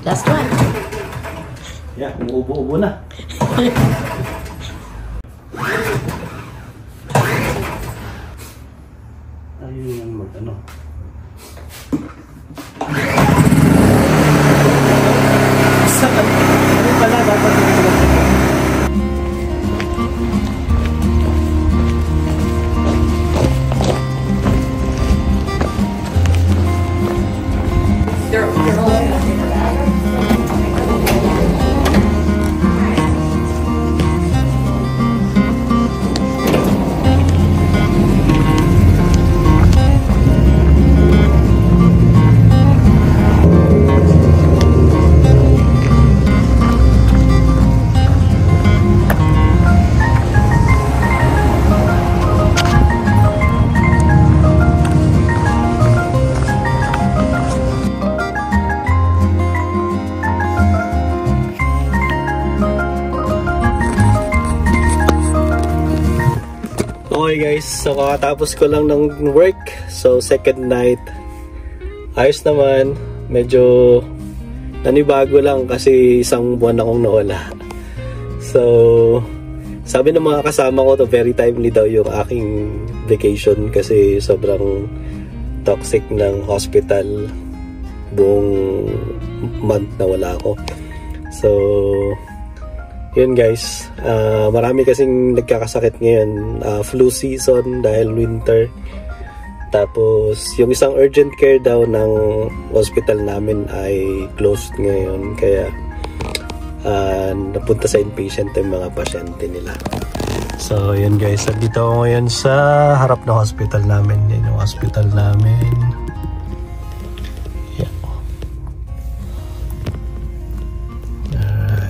Last one. Yeah, umuubo-ubo na. Ayun yung mag-ano. Ano pala dapat okay guys, so kakatapos ko lang ng work. So second night, ayos naman. Medyo nanibago lang kasi isang buwan akong nawala. So sabi ng mga kasama ko to, very timely daw yung aking vacation kasi sobrang toxic ng hospital. Buong month na wala ako. So yun guys, marami kasing nagkakasakit ngayon, flu season dahil winter. Tapos yung isang urgent care daw ng hospital namin ay closed ngayon, kaya napunta sa inpatient yung mga pasyente nila. So yun guys, dito ako ngayon sa harap ng hospital namin. Yan yung hospital namin.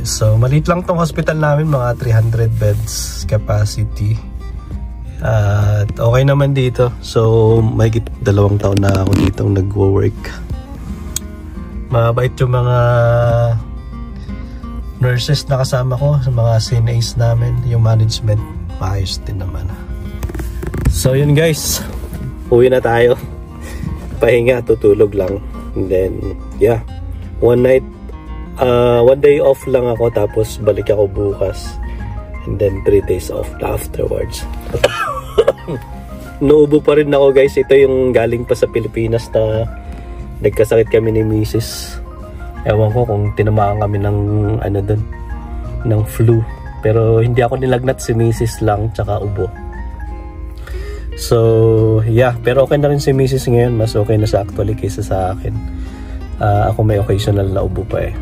So, maliit lang tong hospital namin, mga 300 beds capacity. At okay naman dito. So, mahigit 2 taon na ako dito nagwo-work. Mabait yung mga nurses na kasama ko, sa mga CNAs namin. Yung management, maayos din naman. So, yun guys. Uwi na tayo. Pahinga, tutulog lang. And then, yeah. One day off lang ako, tapos balik ako bukas, and then 3 days off afterwards. Nauubo pa rin ako guys. Ito yung galing pa sa Pilipinas na nagkasakit kami ni Mrs. Ewan ko kung tinamaan kami ng ano dun, ng flu, pero hindi ako nilagnat, si Mrs. lang tsaka ubo. So yeah, pero okay na rin si Mrs. ngayon. Mas okay na siya actually kaysa sa akin. Ako may occasional na ubo pa eh.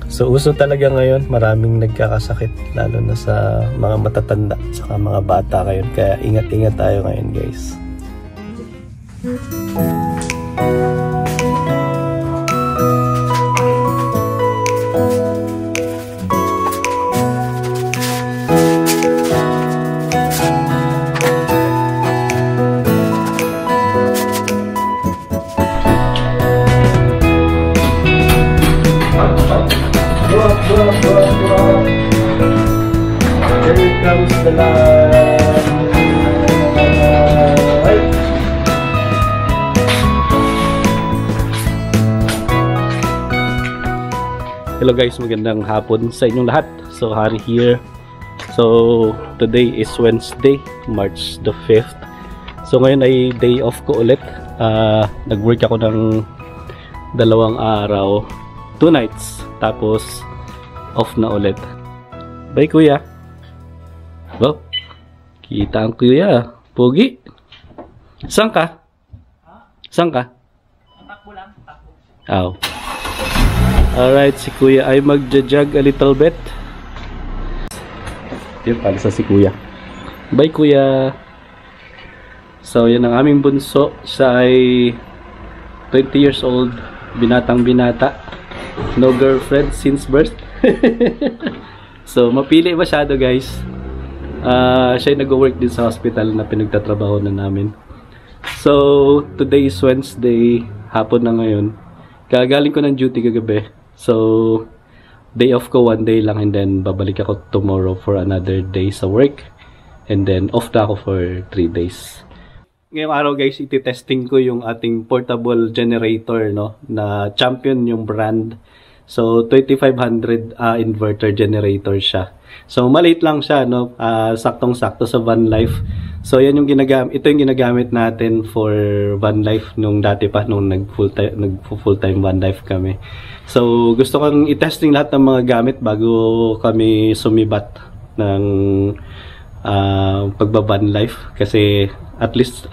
So uso talaga ngayon, maraming nagkakasakit, lalo na sa mga matatanda saka mga bata ngayon, kaya ingat-ingat tayo ngayon guys. Here comes the light. Hello guys, magandang hapon sa inyong lahat. So Hari here. So today is Wednesday, March the 5th. So ngayon ay day off ko ulit. Nag-work ako ng 2 araw, 2 nights, tapos off na ulit. Bye kuya. Oh, kita ang kuya. Pogi. Saan ka? Saan ka? Takbo lang. Takbo. Oh. Alright, si kuya ay magja-jog a little bit. Yun, palisa si kuya. Bye kuya. So yan ang aming bunso. Siya ay 20 years old. Binatang binata. No girlfriend since birth. So mapili masyado guys. Siya ay nag-work din sa hospital na pinagtatrabaho na namin. So today is Wednesday, hapon na ngayon. Kagaling ko ng duty kagabi. So day off ko 1 day lang, and then babalik ako tomorrow for another day sa work. And then off na ako for 3 days. Ngayong araw guys, iti-testing ko yung ating portable generator, no, na Champion yung brand. So 2500 inverter generator siya. So maliit lang siya, no? Saktong-sakto sa van life. So yan yung ito yung ginagamit natin for van life nung dati pa, nung nag full time van life kami. So gusto kong i-testing lahat ng mga gamit bago kami sumibat ng pagba-van life, kasi at least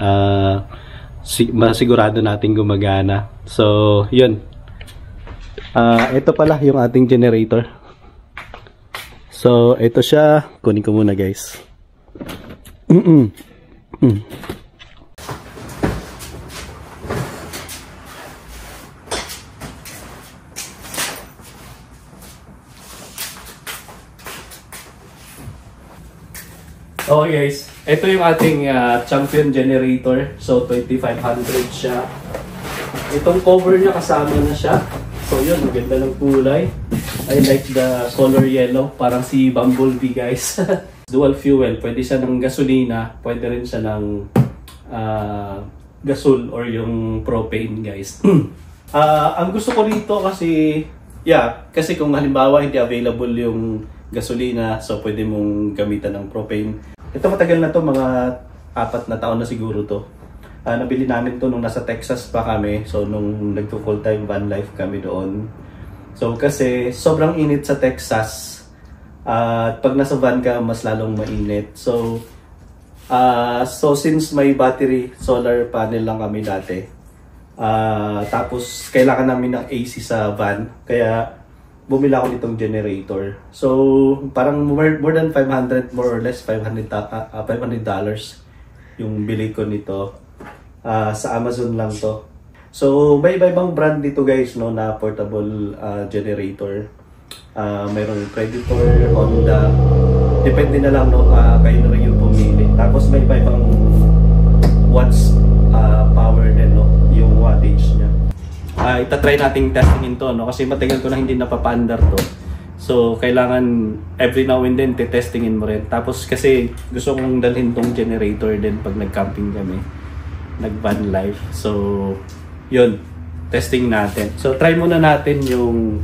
masigurado natin gumagana. So yun. Ito pala yung ating generator. So, ito siya. Kunin ko muna, guys. Okay, guys. Ito yung ating champion generator. So, 2500 siya. Itong cover niya kasama na siya. So yun, maganda ng kulay. I like the color yellow. Parang si Bumblebee, guys. Dual fuel. Pwede siya ng gasolina. Pwede rin siya ng gasol or yung propane, guys. Ang gusto ko rito kasi, kasi kung halimbawa hindi available yung gasolina, so pwede mong gamitan ng propane. Ito matagal na to, mga 4 na taon na siguro to. Nabili namin to nung nasa Texas pa kami. So nung nagto full time van life kami doon. So kasi sobrang init sa Texas. At pag nasa van ka, mas lalong mainit. So since may battery, solar panel lang kami dati. Tapos kailangan namin ng AC sa van. Kaya bumili ako nitong generator. So parang more than 500, more or less $500 yung bili ko nito. Sa Amazon lang to. So may iba-ibang brand dito, guys, no, na portable generator. Mayroong Predator, Honda. Depende na lang, no, kayo na lang yung pumili. Tapos may iba-ibang watts power din, no, yung wattage niya. Itatry nating testingin to, no, kasi matagal ko na hindi napapaandar to. So kailangan every now and then testingin mo rin. Tapos kasi gusto kong dalhin tong generator din pag nag-camping kami, nag-van life. So yun, testing natin. So try muna natin yung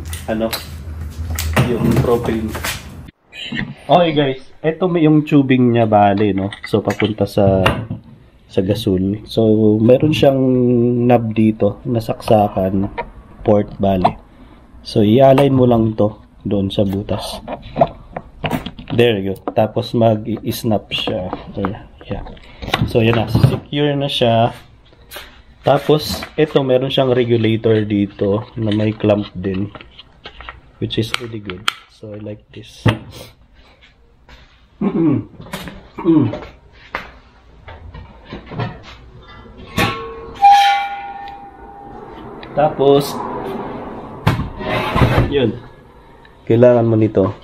yung propane. Okay, guys, ito may yung tubing niya, bale, no. So papunta sa gasol. So meron siyang knob dito na saksakan, port, bale. So i-align mo lang to doon sa butas. There you go. Tapos mag-snap siya. So yan na, secure na siya. Tapos ito, meron siyang regulator dito na may clamp din, which is really good. So I like this. Tapos yun, kailangan mo nito.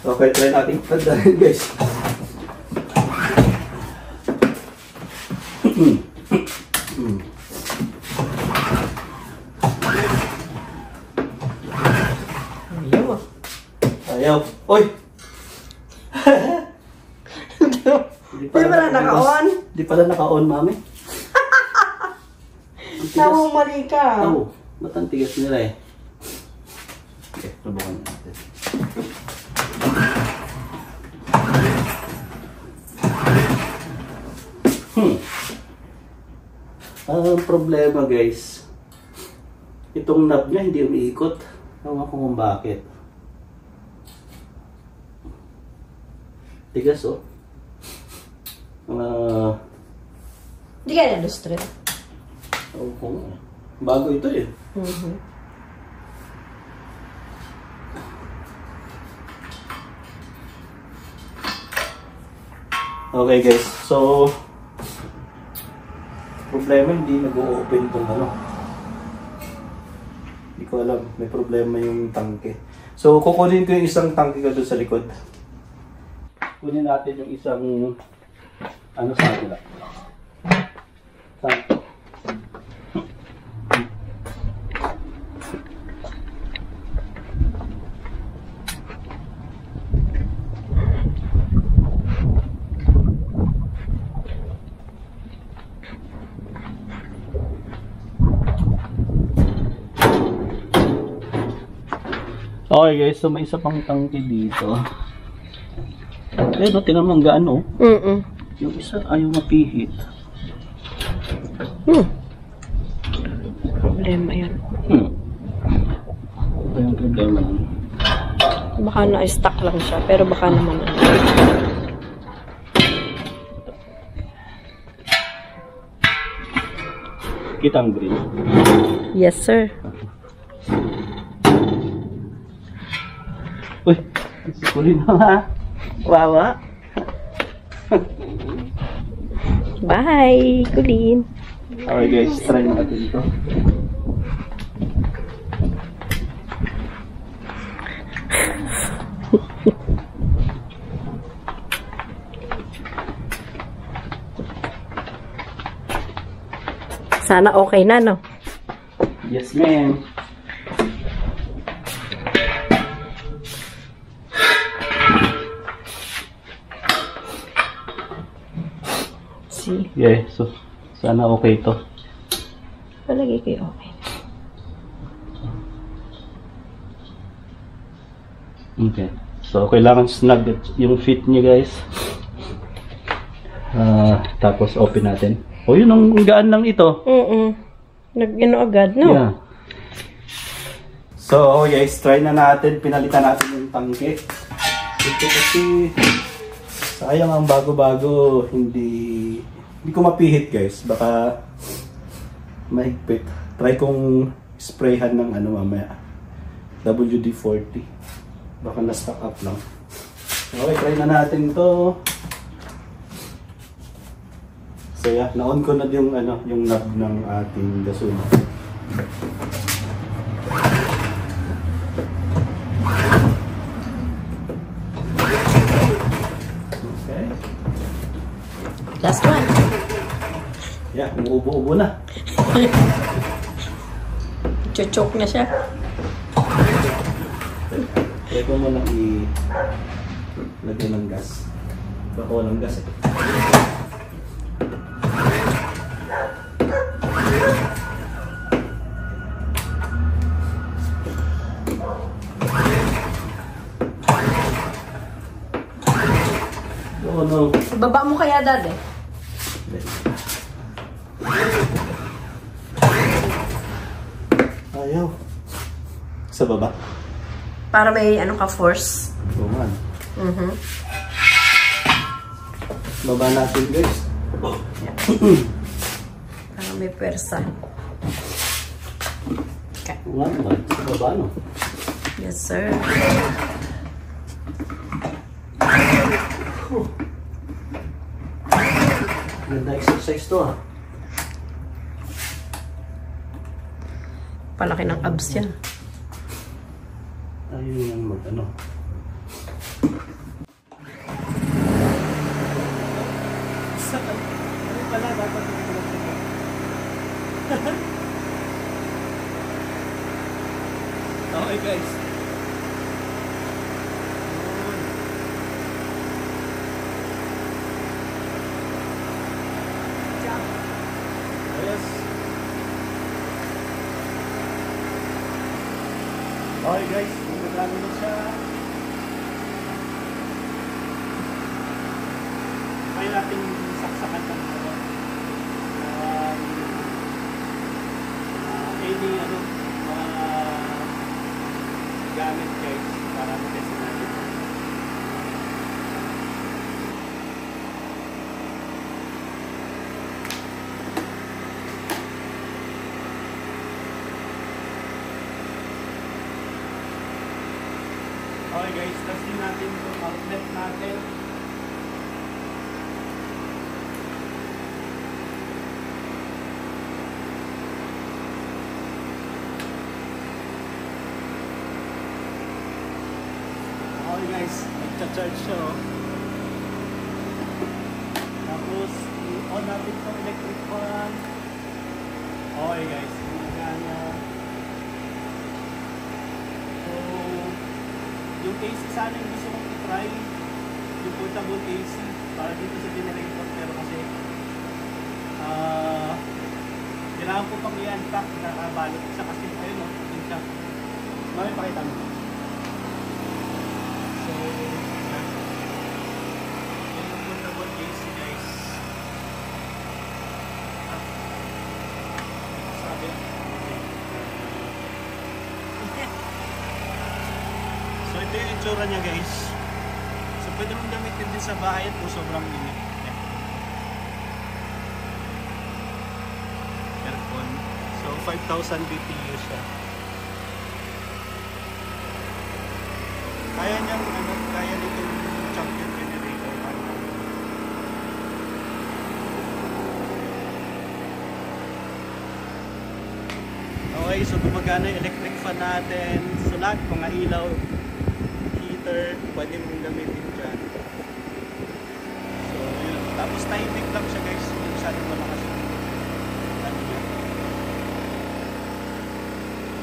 Okay, try natin pagdahin, guys. Ayaw. Oy! Di pala naka-on? Di pala naka-on, mami. Tawang mali ka. Oo. Ba't ang tigas nila eh? Okay, subukan natin. Ang problema, guys, itong knob niya hindi umiikot. Ewan ko kung bakit. Tigas, oh. Hindi ka na-illustrate. Oo, kung bago ito eh. Okay, guys, so problema, hindi nag-o-open itong hindi ko alam, may problema yung tangke. So kukunin ko yung isang tangke ko doon sa likod. Kunin natin yung isang sa kanila. Okay guys, so may isa pang tangke dito. Pero tinan mo ang gaano. Yung isa ayaw mapihit. Problema yan. Ito yung problema. Baka na-stuck lang siya, pero baka naman ano. Kita ang green. Yes, sir. Uy, sikulit na nga. Wawa. Bye, Kulin. Okay guys, try natin ito. Sana okay na, no? Yes, ma'am. See? Yeah, so sana okay to. Palagay kayo okay. Okay. So, kailangan snug yung fit niya, guys. Tapos, open natin. Oh, yun ang gaan lang ito. Nag-ano agad, no? Yeah. So, guys, try na natin. Pinalitan natin yung tangke. Ito kasi, sayang ang bago-bago. Hindi ko mapihit, guys. Baka mahigpit. Try kong sprayhan ng ano mamaya. WD-40. Baka na-stock up lang. Okay, try na natin to. So yeah, na-on ko na yung yung knob ng ating gasuna. Okay. Last one. Yeah, umuubo-ubo na. Chuchok na siya. Try ko muna i-lagay ng gas. Baka walang gas eh. Oh no. Baba mo kaya, Dad, eh. Ayaw. Sa baba. Para may ano ka force. Buman. Baba natin, guys. Para may pwersa. Okay. Nga naman. Sa baba, no? Yes, sir. Ganda exercise to, ha? Palaki ng abs yan. Ayun yung mag-ano. Ano pala dapat okay, guys. Ayos. Okay, guys. Magkano na siya. May natin saksakan ng any gamit, guys, para matest natin. Okay guys, testing natin yung outlet natin. Okay guys, nagcha-charge siya, oh. Tapos, i-on natin itong electric fan. Okay guys, gumagana. So, yung AC sana yung gusto kong i-try, yung portable AC, para dito sa generator, pero kasi kailangan ko pang i-unpack, nakabalot siya kasi ayun, yun siya. Mami, pakita mo. itsura niya guys. So pwede mong gamitin din sa bahay at kung sobrang init. Aircon. So 5,000 BTU siya. Kaya niyang kaya nitong champion generator. Okay, so gumagana yung electric fan natin. So lahat, mga ilaw, heater, pwede mong gamitin dyan. So yun. Tapos tahimik lang siya guys. Hindi masyadong malakas yung ano niya.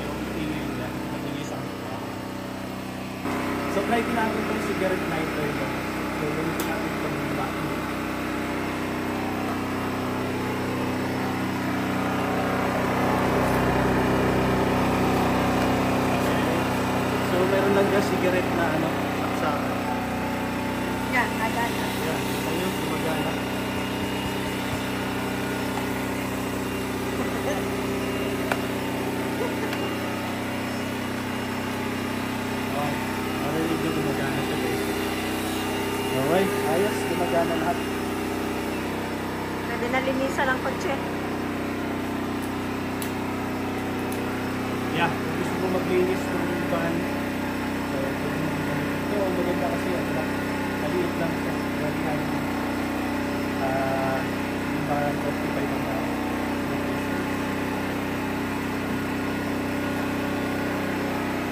Yung tingin niya. Matinis ang so try din natin itong cigarette lighter niya. So gamitin natin itong battery. Meron lang dyan cigarette na saksakan. Yan, nagana. Yan, ayun, gumagana. Okay, marinig yung gumagana siya guys. Alright, ayos, gumagana lahat. Pwede na linisan ang kotse. Yeah, kung gusto mo maglinis ng van, ito, maganda kasi maliit lang siya. Lagi lang yung parang 45 ang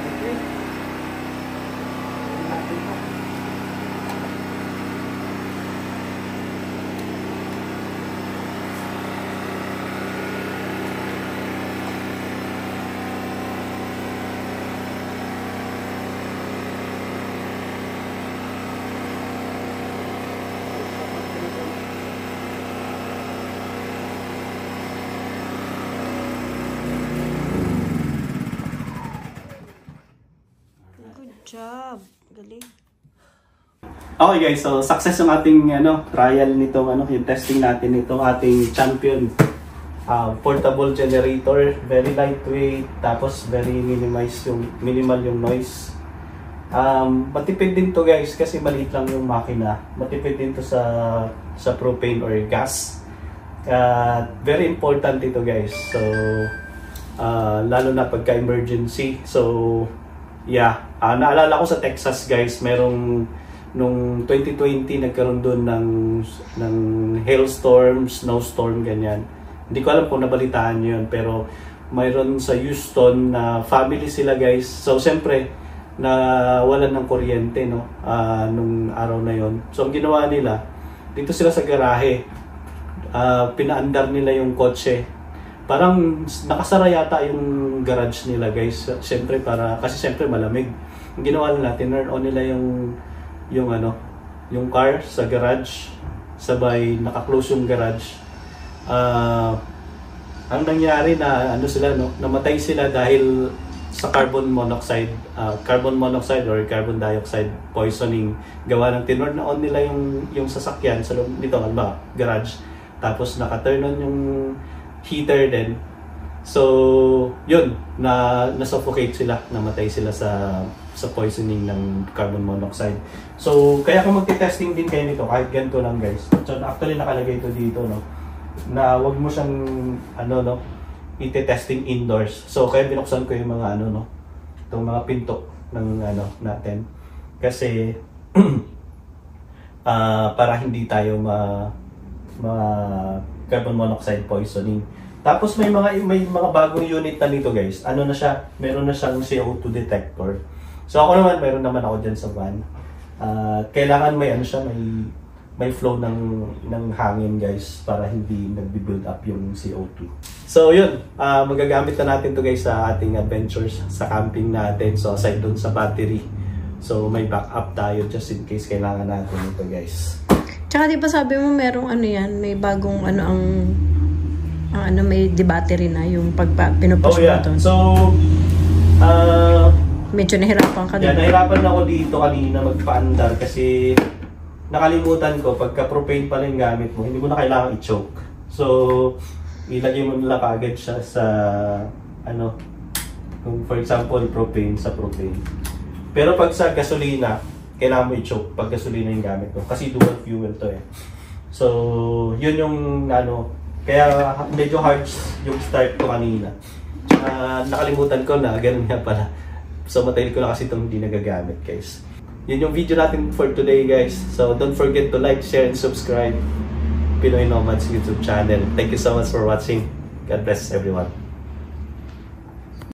okay. Natin na. Job. Galing. Okay guys, so success yung ating trial nitong yung testing natin nitong ating champion portable generator, very lightweight, tapos very minimal yung noise. Matipid din to guys kasi maliit lang yung makina. Matipid din to sa propane or gas. Very important ito guys. So lalo na pagka emergency. So yeah, naalala ko sa Texas guys, merong nung 2020 nagkaroon doon ng hailstorm, snowstorm, ganyan. Hindi ko alam kung nabalitaan niyo yun, pero mayroon sa Houston na family sila guys. So siyempre, nawalan ng kuryente nung araw na yon. So ang ginawa nila, dito sila sa garahe, pinaandar nila yung kotse. Parang nakasara yata yung garage nila guys. Siyempre kasi siyempre malamig. Ang ginawa nila, tinurn on nila yung car sa garage, sabay naka-close yung garage. Ang nangyari na namatay sila dahil sa carbon monoxide or carbon dioxide poisoning, gawa ng tinurn on nila yung sasakyan sa loob nito, garage. Tapos naka-turn on yung heater din. So, yun, na-suffocate sila, namatay sila sa poisoning ng carbon monoxide. So, kaya kung magti-testing din kayo nito, kahit ganito lang guys. So, actually nakalagay ito dito, na wag mo siyang, iti-testing indoors. So, kaya binuksan ko yung mga, itong mga pinto ng, natin. Kasi, para hindi tayo carbon monoxide poisoning. Tapos may mga bagong unit na nito guys. Ano na siya? Meron na siyang CO2 detector. So ako naman, meron naman ako dyan sa van. Kailangan may flow ng hangin guys para hindi nagbi-build up yung CO2. So yun, magagamit na natin to guys sa ating adventures sa camping natin. So aside dun sa battery, so may backup tayo just in case kailangan natin ito guys. Tsaka di ba sabi mo merong may bagong may battery na yung pinupush mo ito. So, medyo nahirapan ka din. Yeah, nahirapan ako dito kanina magpaandar kasi nakalimutan ko pagka propane pa rin gamit mo, hindi mo na kailangan i-choke. So, ilagay mo nila kaagad siya sa kung for example propane. Pero pag sa gasolina, kailangan mo i-choke pag gasolina yung gamit mo. Kasi dual fuel to eh. So, yun yung ano, kaya medyo hard yung start ko kanina. Nakalimutan ko na, ganun nga pala. So, matagal ko na kasi itong hindi nagagamit, guys. Yun yung video natin for today, guys. So, don't forget to like, share, and subscribe Pinoy Nomads YouTube channel. Thank you so much for watching. God bless everyone.